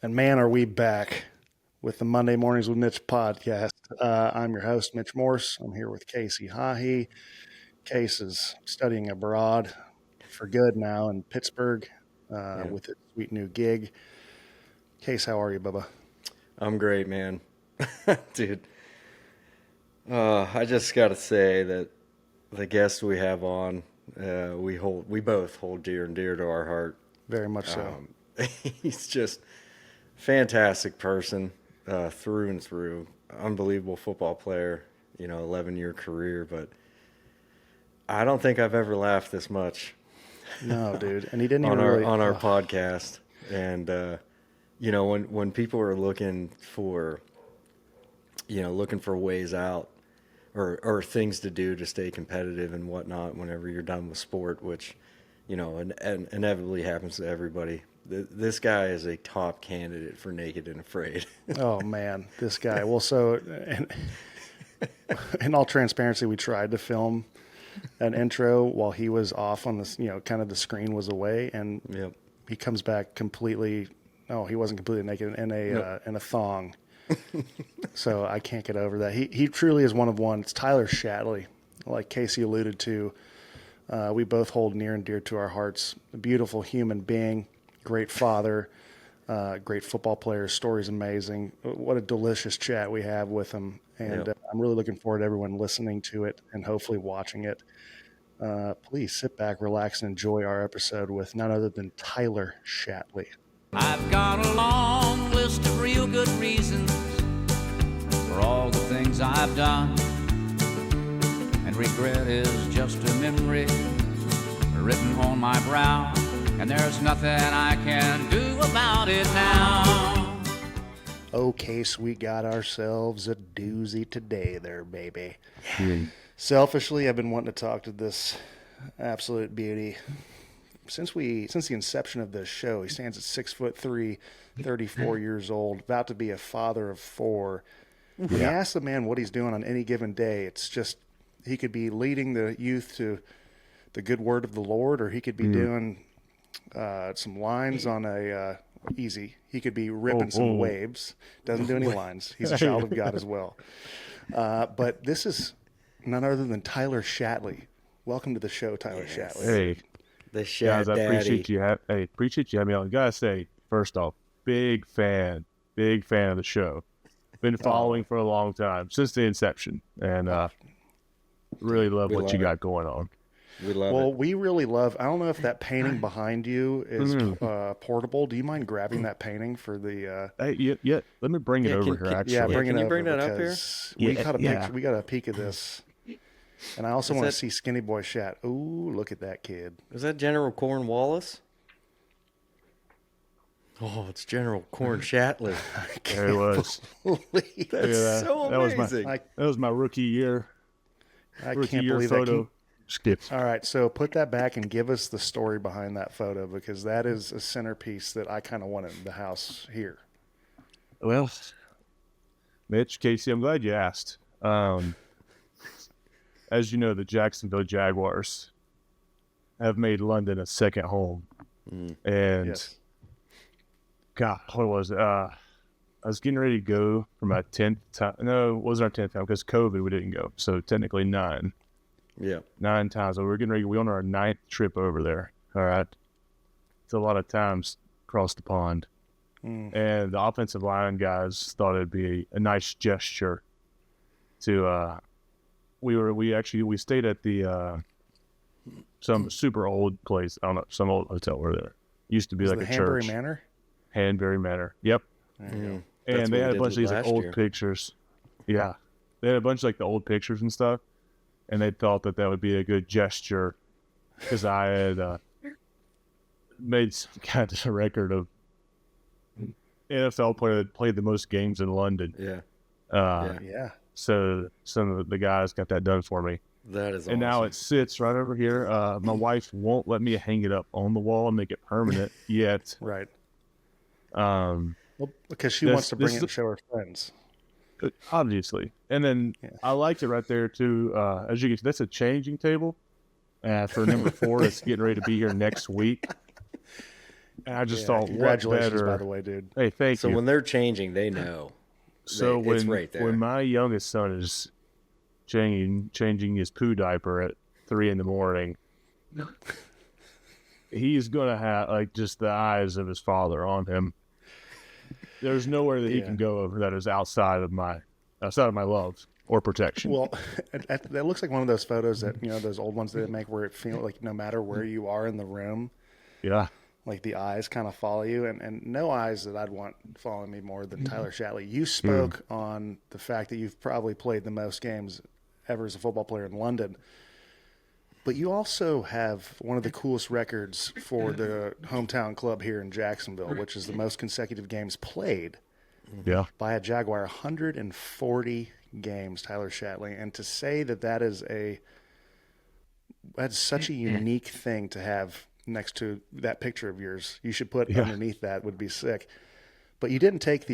And man, are we back with the Monday Mornings with Mitch podcast. I'm your host, Mitch Morse. I'm here with Casey Hahi. Case is studying abroad for good now in Pittsburgh with his sweet new gig. Case, how are you, Bubba? I'm great, man. Dude, I just got to say that the guest we have on, we both hold dear and dear to our heart. Very much so. He's just fantastic person through and through. Unbelievable football player, 11-year career, but I don't think I've ever laughed this much No, dude. And he didn't on even really... our podcast. And when people are looking for ways out or things to do to stay competitive and whatnot whenever you're done with sport, which inevitably happens to everybody. This guy is a top candidate for Naked and Afraid. Oh, man, this guy. Well, so in all transparency, we tried to film an intro while he was off on this, kind of the screen was away, and Yep. he comes back completely. No, he wasn't completely naked in a thong. So I can't get over that. He truly is one of one. It's Tyler Shatley, like Casey alluded to. We both hold near and dear to our hearts. A beautiful human being, great father, great football player. His story's amazing. What a delicious chat we have with him. And Yep. I'm really looking forward to everyone listening to it and hopefully watching it. Please sit back, relax, and enjoy our episode with none other than Tyler Shatley. I've got a long list of real good reasons for all the things I've done, and regret is just a memory written on my brow, and there's nothing I can do about it now. Okay, so we got ourselves a doozy today there, baby. Selfishly, I've been wanting to talk to this absolute beauty since the inception of this show. He stands at 6'3", 34 years old, about to be a father of four. When you ask the man what he's doing on any given day, it's just he could be leading the youth to the good word of the Lord, or he could be doing some lines on a easy. He could be ripping some waves. Doesn't do any lines. He's a child of God as well. But this is none other than Tyler Shatley. Welcome to the show, Tyler Shatley. Hey, The Shat guys, I Daddy. appreciate you having me on. Gotta say, first off, big fan of the show. Been following for a long time, since the inception, and really love We what love you it. got going on. We love Well, it. we really love. I don't know if that painting behind you is portable. Do you mind grabbing that painting for the? Hey, yeah, let me bring it Yeah, over can- here. can- Actually, Yeah, bring can it you over bring that up here? because we Yeah, got a yeah. picture. We got a peek of this, and I also Is want to that- see Skinny Boy Shat. Ooh, look at that kid. Is that General Cornwallis? Oh, it's General Corn Shatley. there it was. Believe Look at That's that. so That was my- amazing. I, That was my rookie year. I Rookie can't year believe that. photo. Skip. All right, so put that back and give us the story behind that photo, because that is a centerpiece that I kind of want in the house here. Well, Mitch, Casey, I'm glad you asked. As you know, the Jacksonville Jaguars have made London a second home. And Yes. God, what was it? I was getting ready to go for my 10th time. No, it wasn't our 10th time because COVID, we didn't go. So technically 9 Yeah. times. So we were getting ready. We on our 9th trip over there. All right. It's a lot of times across the pond. And the offensive line guys thought it'd be a nice gesture to, we stayed at the, some super old place. I don't know, some old hotel over there. Used to be Is like the a Hanbury church. Manor? Hanbury Manor. Yep. There you go. That's And they what had we a bunch of did these like last old year. pictures. Yeah. They had a bunch of like the old pictures and stuff. And they thought that would be a good gesture because I had made some kind of record of NFL player that played the most games in London. Yeah. Yeah. So some of the guys got that done for me. That is awesome. And now it sits right over here. My wife won't let me hang it up on the wall and make it permanent yet. Right. Um, Well, because she This- wants to bring this it is and show her friends. obviously. And then Yeah. I liked it right there too. As you can see, that's a changing table for number 4 that's getting ready to be here next week. And I just Yeah, thought, what congratulations, better? by the way, dude. Hey, thank So you. when they're changing, they know. So It's right there. when my youngest son is changing his poo diaper at 3 a.m, he's gonna have like just the eyes of his father on him. There's nowhere that he can go over that is outside of my love or protection. Well, that looks like one of those photos that, those old ones that they make where it feels like no matter where you are in the room, Yeah. like the eyes kind of follow you, and no eyes that I'd want following me more than Tyler Shatley. You spoke on the fact that you've probably played the most games ever as a football player in London, but you also have one of the coolest records for the hometown club here in Jacksonville, which is the most consecutive games played Yeah. by a Jaguar, 140 games, Tyler Shatley. And to say that's such a unique thing to have next to that picture of yours. You should put underneath that, would be sick. But you didn't take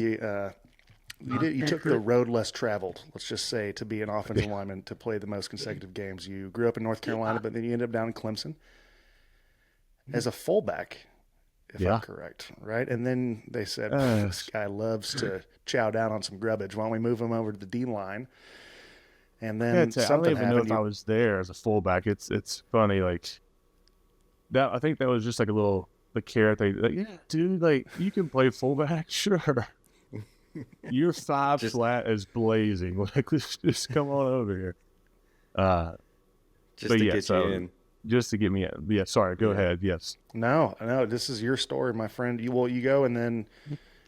you took the road less traveled, let's just say, to be an offensive lineman to play the most consecutive games. You grew up in North Carolina, but then you ended up down in Clemson as a fullback, if I'm correct, right? And then they said, this guy loves to chow down on some grubbage. Why don't we move him over to the D line? And then I don't something even know happened. if I was there as a fullback. It's funny, like that. I think that was just like the carrot thing. Like, yeah, dude, like you can play fullback, sure. You're five flat as blazing. Like, just come on over here. Just to get you in. Just to get me in. Yeah, sorry. Go ahead. Yes. No, this is your story, my friend. You go, and then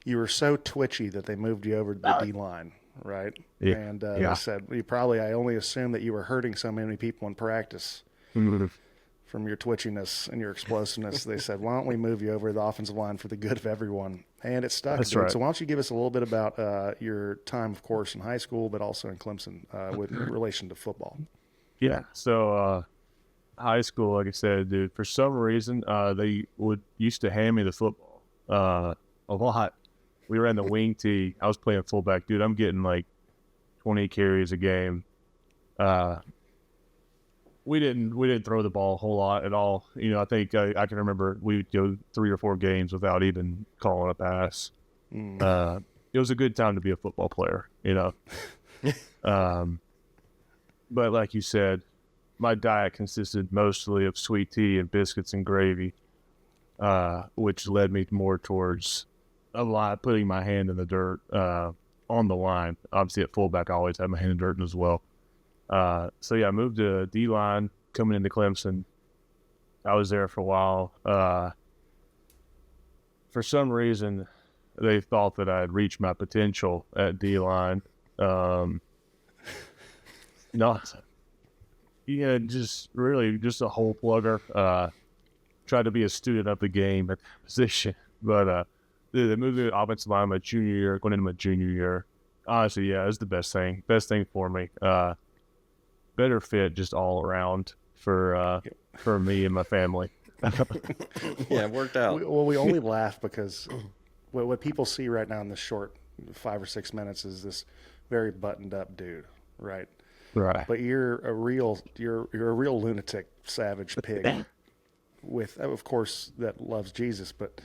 you were so twitchy that they moved you over to the D line, right? Yeah. And they said, I only assumed that you were hurting so many people in practice. From your twitchiness and your explosiveness, they said, why don't we move you over to the offensive line for the good of everyone? And it stuck. That's dude. right. So why don't you give us a little bit about your time, of course, in high school, but also in Clemson with relation to football? Yeah. So high school, like I said, dude, for some reason, they used to hand me the football a lot. We ran the wing tee. I was playing fullback, dude. I'm getting like 20 carries a game. We didn't throw the ball a whole lot at all. I think I can remember we would go 3 or 4 games without even calling a pass. It was a good time to be a football player, But like you said, my diet consisted mostly of sweet tea and biscuits and gravy, which led me more towards a lot putting my hand in the dirt on the line. Obviously, at fullback, I always had my hand in the dirt as well. So I moved to D-line coming into Clemson. I was there for a while. For some reason, they thought that I had reached my potential at D-line. No, just a hole plugger. Tried to be a student of the game at that position, but they moved me to offensive line my junior year, going into my junior year. Honestly, it was the best thing for me. Better fit just all around for me and my family. Yeah, it worked out. We only laugh because what people see right now in this short 5 or 6 minutes is this very buttoned up dude, right? Right. But you're a real lunatic, savage pig with, of course, that loves Jesus. But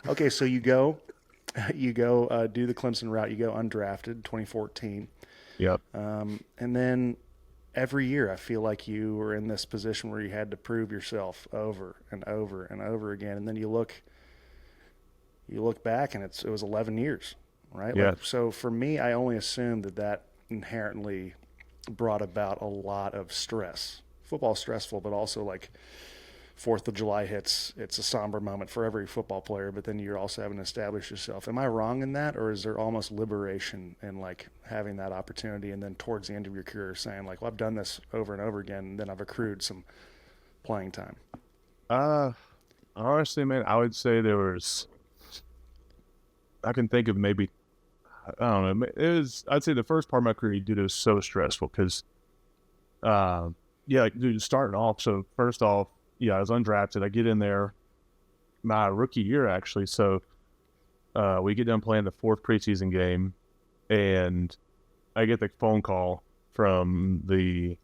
okay, so you go do the Clemson route. You go undrafted, 2014. Yep. And then every year I feel like you were in this position where you had to prove yourself over and over and over again. And then you look back and it was 11 years, right? Yeah. So for me, I only assumed that inherently brought about a lot of stress. Football's stressful, but also like 4th of July hits, it's a somber moment for every football player, but then you're also having to establish yourself. Am I wrong in that, or is there almost liberation in like having that opportunity and then towards the end of your career saying like, well, I've done this over and over again, and then I've accrued some playing time? Honestly, man, I would say I can think of maybe, I don't know, I'd say the first part of my career, dude, it was so stressful because, like, dude, starting off, so first off, I was undrafted. I get in there my rookie year, actually. So we get done playing the 4th preseason game, and I get the phone call from the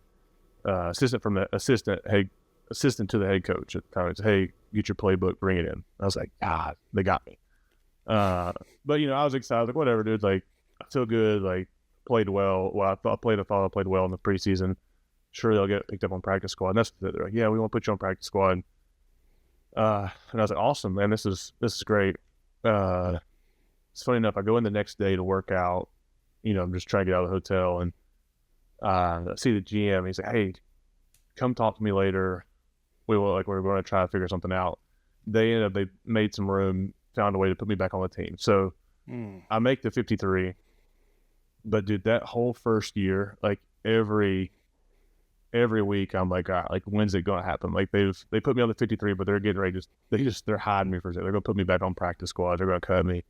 assistant head assistant to the head coach at the time. It's, hey, get your playbook, bring it in. I was like, God, they got me. But, I was excited. Like, whatever, dude. Like, I feel good. Like, played well. Well, I thought I played well in the preseason. Sure, they'll get picked up on practice squad. And that's what they're like, yeah, we want to put you on practice squad. And I was like, awesome, man. This is great. It's funny enough. I go in the next day to work out. I'm just trying to get out of the hotel, and I see the GM. He's like, hey, come talk to me later. We're going to try to figure something out. They made some room, found a way to put me back on the team. So I make the 53. But dude, that whole first year, like every week, I'm like, all right, like when's it going to happen? Like they put me on the 53, but they're getting ready they're hiding me for a second. They're going to put me back on practice squad. They're going to cut me.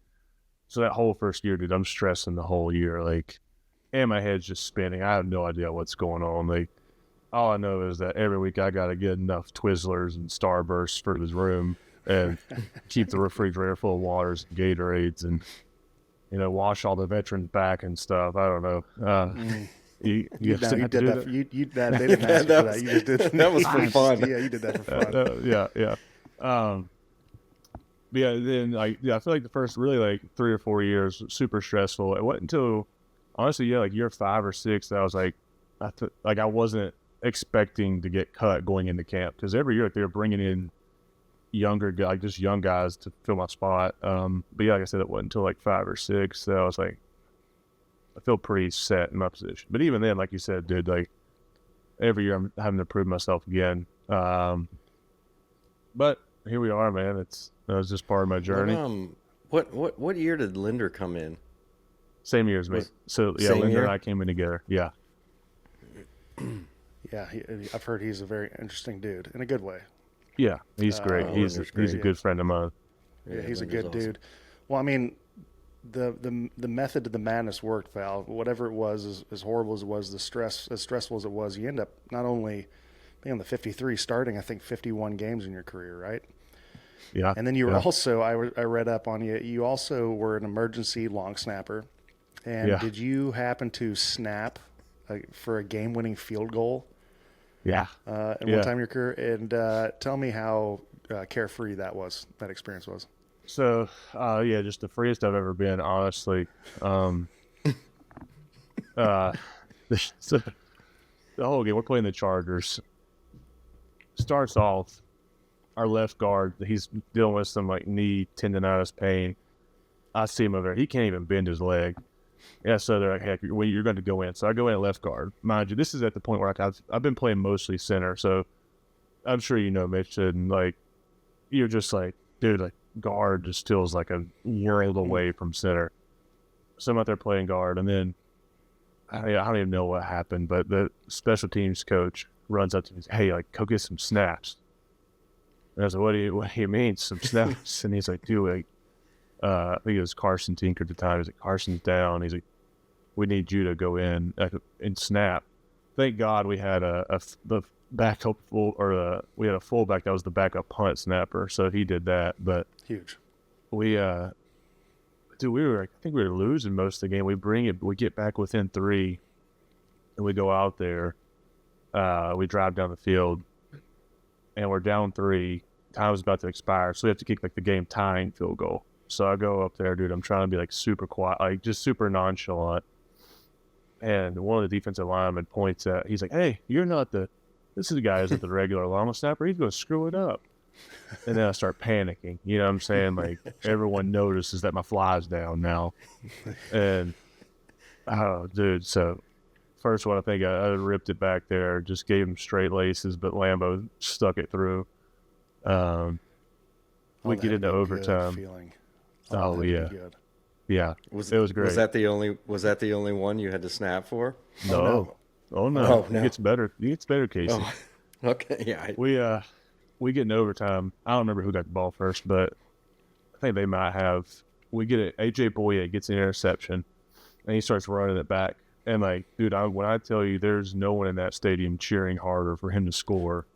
So that whole first year, dude, I'm stressing the whole year, like, and my head's just spinning. I have no idea what's going on. Like, all I know is that every week I got to get enough Twizzlers and Starbursts for this room and keep the refrigerator full of waters and Gatorades and, wash all the veterans back and stuff. I don't know. You did that. They didn't ask you for that. You just did that was for fun. Yeah, you did that for fun. Yeah. But yeah, then I feel like the first really like 3 or 4 years super stressful. It wasn't until honestly, like year 5 or 6 that I was like, I wasn't expecting to get cut going into camp because every year they were bringing in younger guys, like just young guys to fill my spot. But yeah, like I said, it wasn't until like 5 or 6 that I was like, I feel pretty set in my position. But even then, like you said, dude, like every year I'm having to prove myself again. But here we are, man. That was just part of my journey. What year did Linder come in? Same year as me. So yeah, Linder and I came in together. Yeah. Yeah, I've heard he's a very interesting dude in a good way. Yeah, he's great. He's a good friend of mine. Yeah, he's a good dude. Well, I mean, the method to the madness worked, Val. Whatever it was, as horrible as it was, as stressful as it was, you end up not only being on the 53, starting I think 51 games in your career, right? Yeah. And then you were also, I read up on you. You also were an emergency long snapper. And did you happen to snap for a game-winning field goal? Yeah. One time in your career, and tell me how carefree that experience was. So, just the freest I've ever been, honestly. So the whole game, we're playing the Chargers. Starts off, our left guard, he's dealing with some like knee tendonitis pain. I see him over there. He can't even bend his leg. Yeah, so they're like, heck, you're going to go in. So I go in at left guard. Mind you, this is at the point where I've been playing mostly center. So I'm sure you know, Mitch, and like, you're just like, dude, like guard just feels like a world away from center. So I'm out there playing guard, and then I don't even know what happened, but the special teams coach runs up to me and says, hey, like, go get some snaps. And I was like, what do you mean, some snaps? And he's like, dude, like, I think it was Carson Tinker at the time. He's like, Carson's down. He's like, we need you to go in and snap. Thank God we had the backup we had a fullback that was the backup punt snapper, so he did that. But huge. We I think we were losing most of the game. We get back within 3, and we go out there. We drive down the field, and we're down 3. Time's about to expire, so we have to kick like the game tying field goal. So I go up there, dude. I'm trying to be like super quiet, like just super nonchalant. And one of the defensive linemen points at, he's like, hey, this is the guy who's at the regular llama snapper. He's going to screw it up. And then I start panicking. You know what I'm saying? Like, everyone notices that my fly's down now. And, oh, dude. So, first one, I think I ripped it back there, just gave him straight laces, but Lambo stuck it through. We get into overtime. Oh, yeah. Yeah, it was great. Was that the only one you had to snap for? No. Oh no. It gets better. Casey. Oh, okay, yeah. We get in overtime. I don't remember who got the ball first, but I think they might have. We get it. AJ Boye gets an interception, and he starts running it back. And like, dude, when I tell you, there's no one in that stadium cheering harder for him to score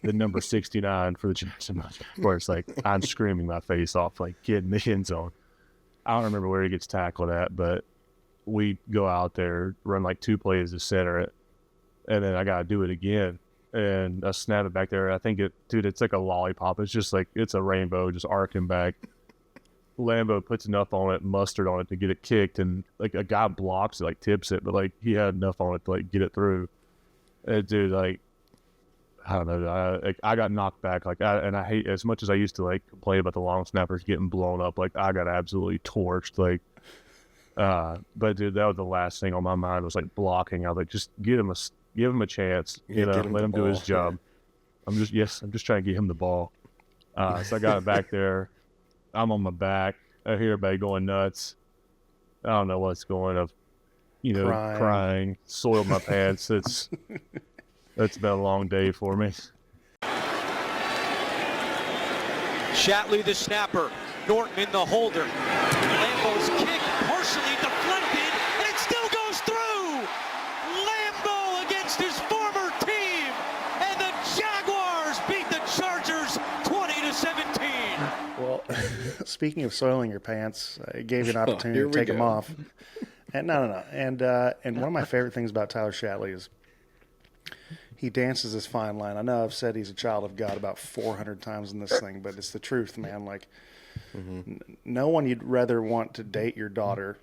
than number 69 for the Jacksonville, where it's like I'm screaming my face off, like get in the end zone. I don't remember where he gets tackled at, but we go out there, run like 2 plays to center it, and then I got to do it again. and I snap it back there. I think it's like a lollipop. It's just like, it's a rainbow just arcing back. Lambo puts enough on it, mustard on it to get it kicked, and like a guy blocks it, like tips it, but like he had enough on it to like get it through. And dude, like, I don't know, I got knocked back. Like, I hate, as much as I used to like complain about the long snappers getting blown up, like I got absolutely torched. Like, but dude, that was the last thing on my mind, was like blocking. I was like, just give him a chance, let him do his job. I'm just trying to get him the ball. So I got it back there. I'm on my back. I hear everybody going nuts. I don't know what's going on. Crying, soiled my pants. It's been a long day for me. Shatley the snapper, Norton in the holder. Lambo's kick partially deflected, and it still goes through! Lambo against his former team, and the Jaguars beat the Chargers 20-17. Well, speaking of soiling your pants, it gave you an opportunity to take them off. And no. And one of my favorite things about Tyler Shatley is he dances this fine line. I know I've said he's a child of God about 400 times in this thing, but it's the truth, man. Like, no one you'd rather want to date your daughter,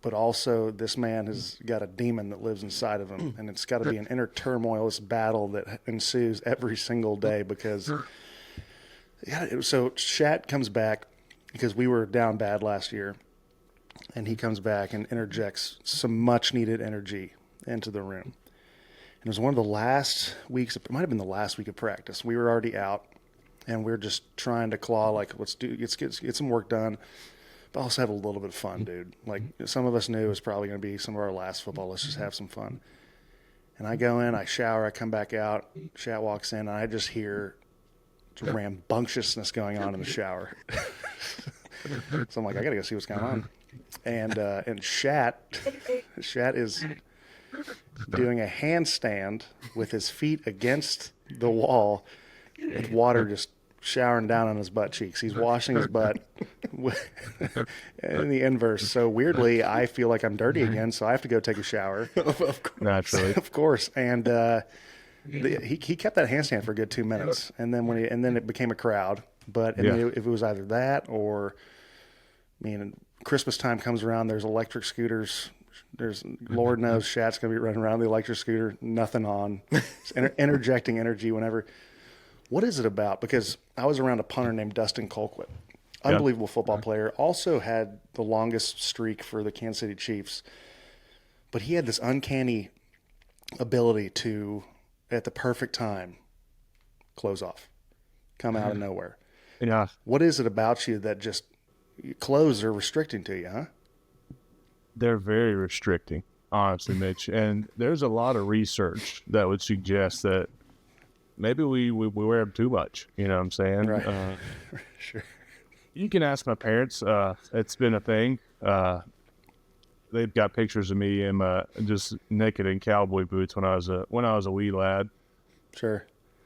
but also this man has got a demon that lives inside of him, and it's got to be an inner turmoil, this battle that ensues every single day because... So Shat comes back because we were down bad last year, and he comes back and interjects some much-needed energy into the room. And it was one of the last weeks, it might have been the last week of practice. We were already out, and we are just trying to claw, like, let's get some work done, but also have a little bit of fun, dude. Like, some of us knew it was probably going to be some of our last football. Let's just have some fun. And I go in, I shower, I come back out, Shat walks in, and I just hear rambunctiousness going on in the shower. So I'm like, I gotta go see what's going on. And Shat is doing a handstand with his feet against the wall with water just showering down on his butt cheeks. He's washing his butt in the inverse. So weirdly, I feel like I'm dirty again, so I have to go take a shower. Of course. Naturally. Of course. And he kept that handstand for a good 2 minutes, and then it became a crowd. But if it was either that or, Christmas time comes around, there's electric scooters. There's Lord knows Shat's gonna be running around the electric scooter, nothing on, interjecting energy whenever. What is it about? Because I was around a punter named Dustin Colquitt, unbelievable football player. Also had the longest streak for the Kansas City Chiefs, but he had this uncanny ability to, at the perfect time, close off, come out of nowhere. Yeah. What is it about you that just clothes are restricting to you, huh? They're very restricting, honestly, Mitch. And there's a lot of research that would suggest that maybe we wear them too much. You know what I'm saying? Right. Sure. You can ask my parents. It's been a thing. They've got pictures of me in just naked in cowboy boots when I was a wee lad. Sure.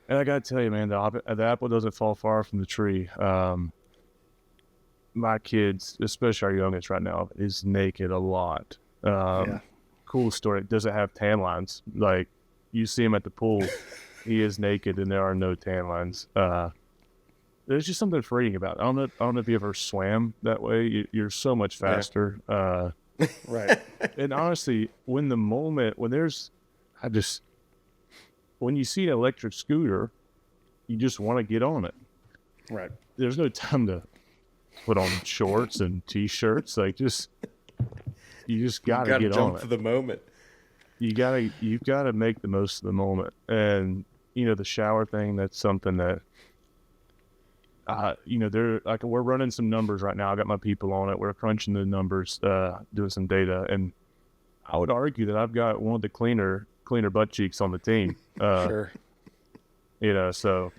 And I got to tell you, man, the apple doesn't fall far from the tree. My kids, especially our youngest right now, is naked a lot. Cool story. Doesn't have tan lines. Like, you see him at the pool, he is naked, and there are no tan lines. There's just something freeing about it. I don't know if you ever swam that way. You're so much faster. Yeah. Right. And honestly, when you see an electric scooter, you just want to get on it. Right. There's no time to put on shorts and t-shirts. Like, you just gotta get jump on it for the moment. You've gotta make the most of the moment. And the shower thing, that's something that they're like, we're running some numbers right now. I got my people on it. We're crunching the numbers, doing some data, and I would argue that I've got one of the cleaner butt cheeks on the team. Sure. So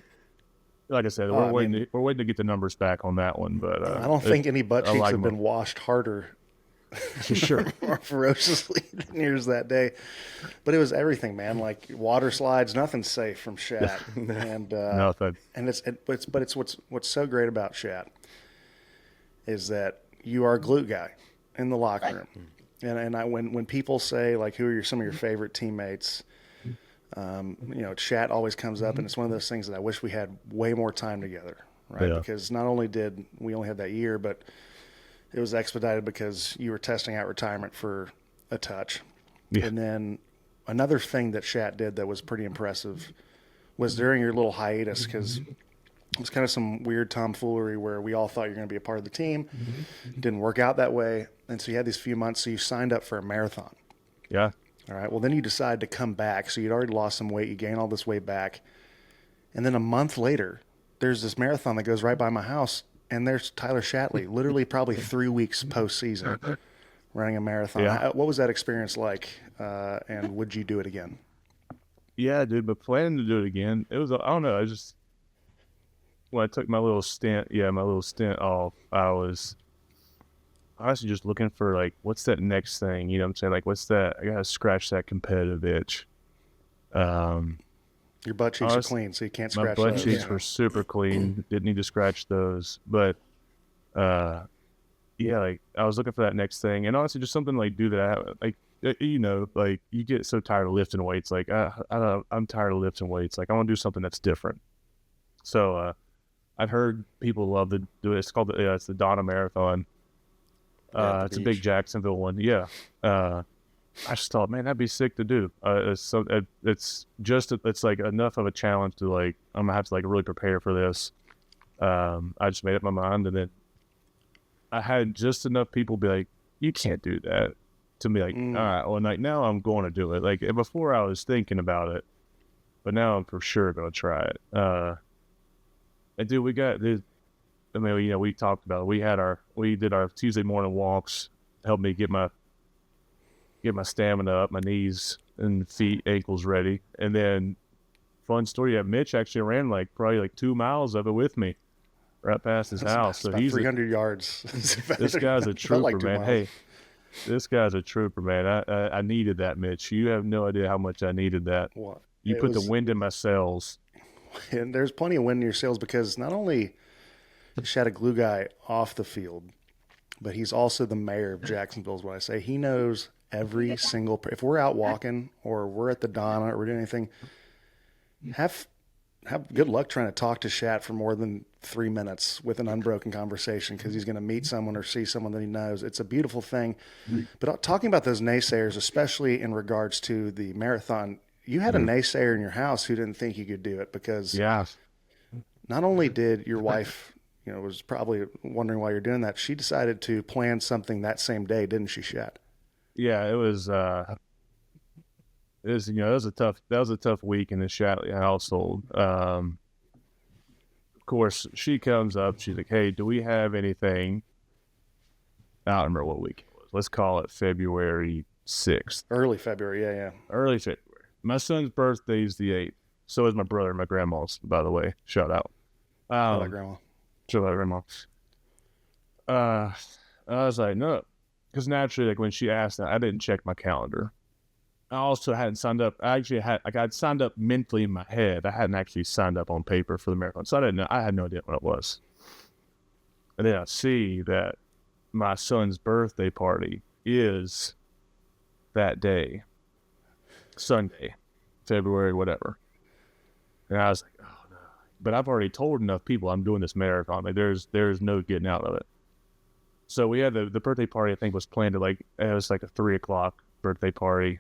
like I said, we're waiting to get the numbers back on that one. But I don't think any butt cheeks have been washed harder, sure, more ferociously than yours that day. But it was everything, man. Like water slides, nothing's safe from Shat, and nothing. And it's what's so great about Shat is that you are a glue guy in the locker room. And when people say, like, who are some of your favorite teammates, Chat always comes up, and it's one of those things that I wish we had way more time together, right? Yeah. Because not only did we only have that year, but it was expedited because you were testing out retirement for a touch. Yeah. And then another thing that Shat did that was pretty impressive was during your little hiatus, because it was kind of some weird tomfoolery where we all thought you were going to be a part of the team. Didn't work out that way. And so you had these few months, so you signed up for a marathon. Yeah. All right. Well, then you decided to come back. So you'd already lost some weight. You gained all this weight back. And then a month later, there's this marathon that goes right by my house. And there's Tyler Shatley, literally probably 3 weeks postseason, running a marathon. Yeah. What was that experience like? And would you do it again? Yeah, dude, but planning to do it again, it was, I don't know, when I took my little stint off, I was honestly just looking for, like, what's that next thing? You know what I'm saying? Like, what's that? I got to scratch that competitive itch. Your butt cheeks are clean, so you can't My scratch butt those. cheeks were super clean. Didn't need to scratch those. But, like, I was looking for that next thing. And honestly, just something, like, do that. Like, like, you get so tired of lifting weights. Like, I'm tired of lifting weights. Like, I want to do something that's different. So, I've heard people love to do it. It's called it's the Donna Marathon. It's a big Jacksonville one. Yeah. I just thought, man, that'd be sick to do. It's like enough of a challenge to, like, I'm gonna have to, like, really prepare for this. I just made up my mind, and then I had just enough people be like, you can't do that, to be like, all right, well, like, now I'm going to do it. Like, before I was thinking about it, but now I'm for sure going to try it. And dude, we got this. I mean, we talked about it. We did our Tuesday morning walks, helped me get my stamina up, my knees and feet, ankles ready. And then, fun story, Mitch actually ran probably 2 miles of it with me, right past his house. So about he's 300 yards. This guy's a trooper, like 2 man. miles. Hey, this guy's a trooper, man. I needed that, Mitch. You have no idea how much I needed that. What? You put the wind in my sails. And there's plenty of wind in your sails, because not only Shat a glue guy off the field, but he's also the mayor of Jacksonville, is what I say. He knows every single, if we're out walking or we're at the Donna or we're doing anything, have good luck trying to talk to Shat for more than 3 minutes with an unbroken conversation, because he's going to meet someone or see someone that he knows. It's a beautiful thing. But talking about those naysayers, especially in regards to the marathon, you had a naysayer in your house who didn't think you could do it, because not only did your wife, was probably wondering why you're doing that, she decided to plan something that same day, didn't she, Shat? Yeah, it was that was a tough week in the Shatley household. Of course, she comes up, she's like, hey, do we have anything? I don't remember what week it was. Let's call it February 6th. Early February, yeah. Early February. My son's birthday is the 8th. So is my brother and my grandma's, by the way. Shout out. Grandma. Shout out, grandma. I was like, no. Because naturally, like, when she asked that, I didn't check my calendar. I also hadn't signed up. I'd signed up mentally in my head. I hadn't actually signed up on paper for the marathon. So I didn't know. I had no idea what it was. And then I see that my son's birthday party is that day. Sunday, February, whatever. And I was like, oh no. But I've already told enough people I'm doing this marathon. Like, there's no getting out of it. So we had the birthday party, I think, was planned to, it was like a 3:00 birthday party.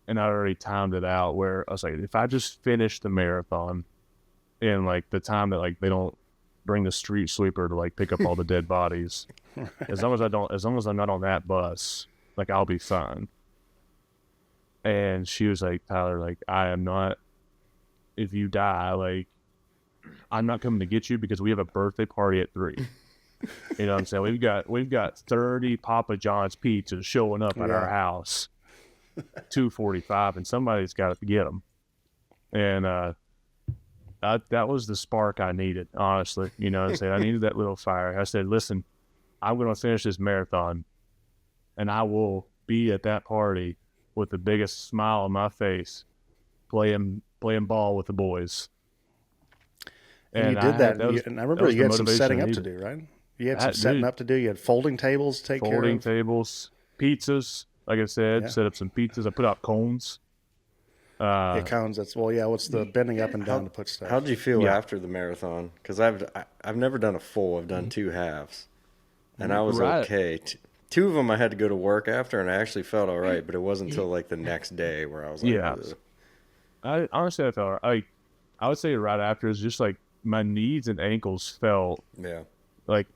And I already timed it out where I was like, if I just finish the marathon in, the time that, they don't bring the street sweeper to, pick up all the dead bodies, as long as I'm not on that bus, I'll be fine. And she was like, Tyler, I am not, if you die, I'm not coming to get you, because we have a birthday party at 3. You know what I'm saying? We've got 30 Papa John's pizzas showing up at our house, 2:45, and somebody's got to get them. And that was the spark I needed, honestly. You know what I'm saying? I needed that little fire. I said, listen, I'm going to finish this marathon, and I will be at that party with the biggest smile on my face, playing ball with the boys. And you did that. And I remember you had some setting up to do, right? You had some setting up to do. You had folding tables to take care of. Folding tables, pizzas. Like I said, set up some pizzas. I put out cones. It cones. That's what's the bending up and down to put stuff? How'd you feel Yeah. after the marathon? Because I've never done a full. I've done 2 halves, and I was Right. okay. 2 of them I had to go to work after, and I actually felt all right. But it wasn't until like the next day where I was like, Yeah. ugh. I honestly, I felt like I would say right after it's just like my knees and ankles felt Yeah, like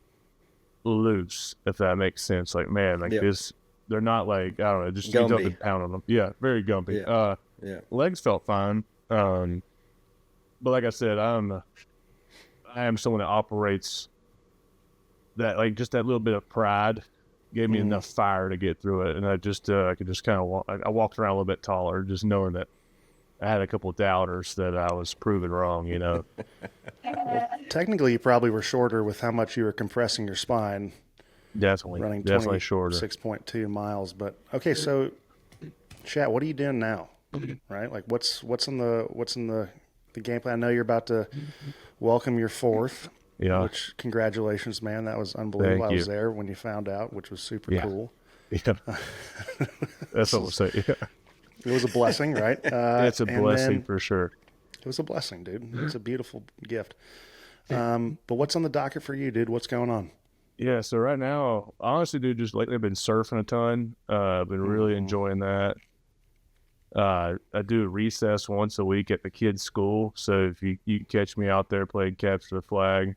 loose, if that makes sense. Like, man, like Yeah. this, they're not like, I don't know, just you Gumpy. don't pound on them. Yeah, very gumpy. Yeah. yeah, Legs felt fine. But like I said, I am someone that operates that, like, just that little bit of pride gave me enough fire to get through it. And I just, I could just kind of walk, I walked around a little bit taller, just knowing that I had a couple of doubters that I was proven wrong, you know. Technically, you probably were shorter with how much you were compressing your spine, running Definitely shorter. 6.2 miles. But okay, so Shat, what are you doing now? Right? Like, what's in the game plan? I know you're about to welcome your 4th. Yeah. Which, congratulations, man. That was unbelievable. Thank I was you. there when you found out, which was super Yeah. cool. Yeah. That's what we'll say. Yeah. It was a blessing, right? It's a and blessing then- for sure. It was a blessing, dude. It's a beautiful gift. But what's on the docket for you, dude? What's going on? Yeah, so right now, honestly, dude, just lately I've been surfing a ton. I've been really enjoying that. I do a recess once a week at the kids' school, so if you can catch me out there playing capture the flag.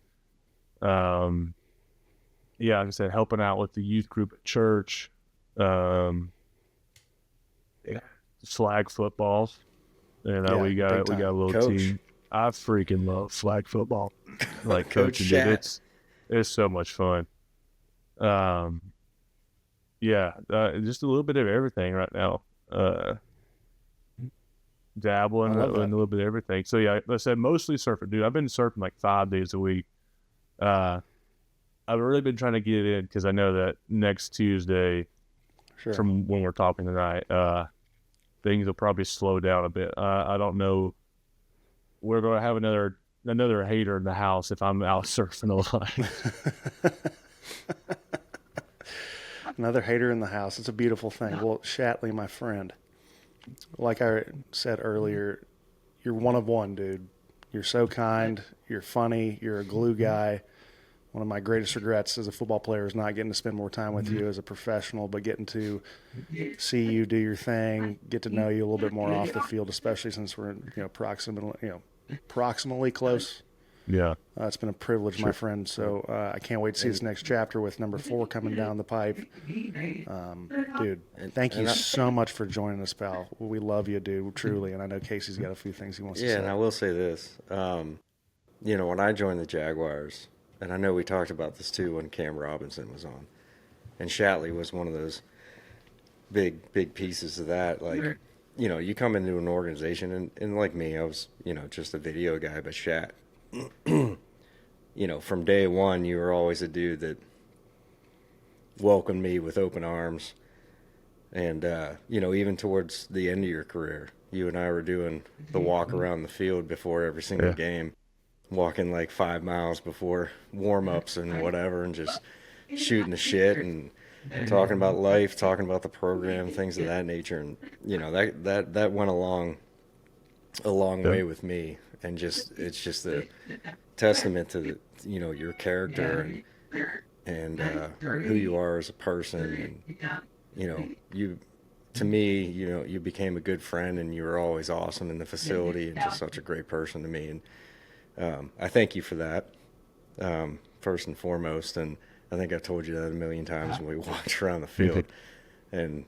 Yeah, like I said, helping out with the youth group at church. Yeah, flag football. You know, Yeah, we got big a time. little Coach. team. I freaking love flag football. Like Coach coaching Shat. it. It's so much fun. Yeah, just a little bit of everything right now. Dabbling I love in that. a little bit of everything. So yeah, like I said, mostly surfing, dude. I've been surfing like 5 days a week. I've really been trying to get it in because I know that next Tuesday, Sure. from when we're talking tonight, things will probably slow down a bit. I don't know. We're going to have another hater in the house if I'm out surfing a lot. Another hater in the house. It's a beautiful thing. Well, Shatley, my friend, like I said earlier, you're one of one, dude. You're so kind. You're funny. You're a glue guy. One of my greatest regrets as a football player is not getting to spend more time with you as a professional, but getting to see you do your thing, get to know you a little bit more off the field, especially since we're proximally close. Yeah. It's been a privilege, my friend. So I can't wait to see this next chapter with number 4 coming down the pipe. Dude, thank you so much for joining us, pal. We love you, dude, truly. And I know Casey's got a few things he wants to Yeah, say. and I will say this. When I joined the Jaguars, and I know we talked about this too when Cam Robinson was on, and Shatley was one of those big pieces of that. Like, you come into an organization, and like me, I was, just a video guy, but Shat, from day one, you were always a dude that welcomed me with open arms. And, even towards the end of your career, you and I were doing the walk around the field before every single game, walking like 5 miles before warm-ups and whatever, and just shooting the shit and talking about life, talking about the program, things of that nature. And, that went a long way with me. And it's just a testament to your character and who you are as a person. And you became a good friend, and you were always awesome in the facility, and just such a great person to me. And I thank you for that, first and foremost. And I think I told you that a million times when we walked around the field, and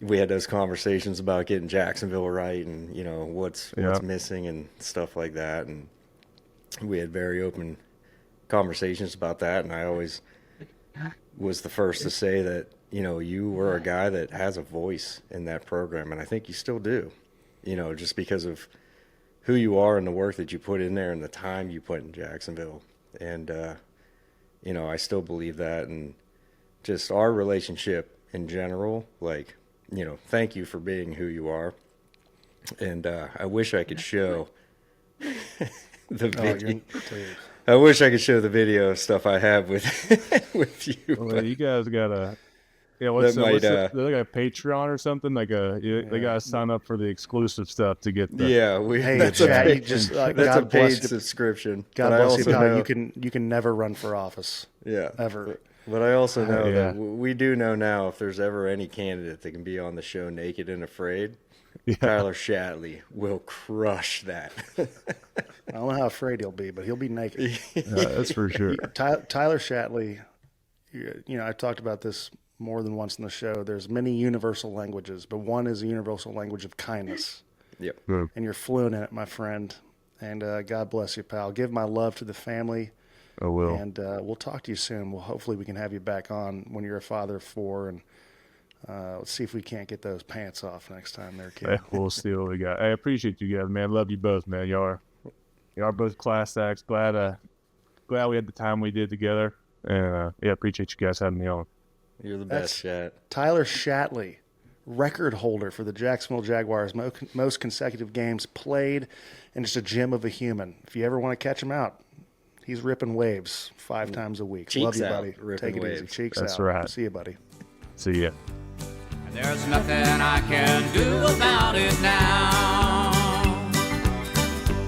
we had those conversations about getting Jacksonville right, and what's missing and stuff like that. And we had very open conversations about that. And I always was the first to say that you were a guy that has a voice in that program, and I think you still do. Just because of who you are and the work that you put in there and the time you put in Jacksonville. And I still believe that, and just our relationship in general, like. Thank you for being who you are. And I wish I could show the video. I wish I could show the video of stuff I have with with you. Well, you guys gotta Yeah, what's might, they're like a Patreon or something? Like they gotta sign up for the exclusive stuff to get the Hey, that's Chad, a you just that's God a bless paid you. subscription. God But I bless you, also pal. know, You can never run for office. yeah, Ever. But I also know yeah. that we do know now if there's ever any candidate that can be on the show naked and afraid, Yeah. Tyler Shatley will crush that. I don't know how afraid he'll be, but he'll be naked. That's for sure. Tyler Shatley, I talked about this more than once in the show. There's many universal languages, but one is a universal language of kindness. Yep. Good. And you're fluent in it, my friend. And God bless you, pal. Give my love to the family. I will. And we'll talk to you soon. Well, hopefully we can have you back on when you're a father of 4, and let's see if we can't get those pants off next time there, kid. Hey, we'll see what we got. I appreciate you guys, man. Love you both, man. Y'all are both class acts. Glad we had the time we did together. And appreciate you guys having me on. You're the best, Shat. Tyler Shatley, record holder for the Jacksonville Jaguars, most consecutive games played, and just a gem of a human. If you ever want to catch him out, he's ripping waves 5 times a week. Cheeks Love you, out, buddy. ripping Take it easy. waves. Cheeks That's out. right. See you, buddy. See ya. There's nothing I can do about it now.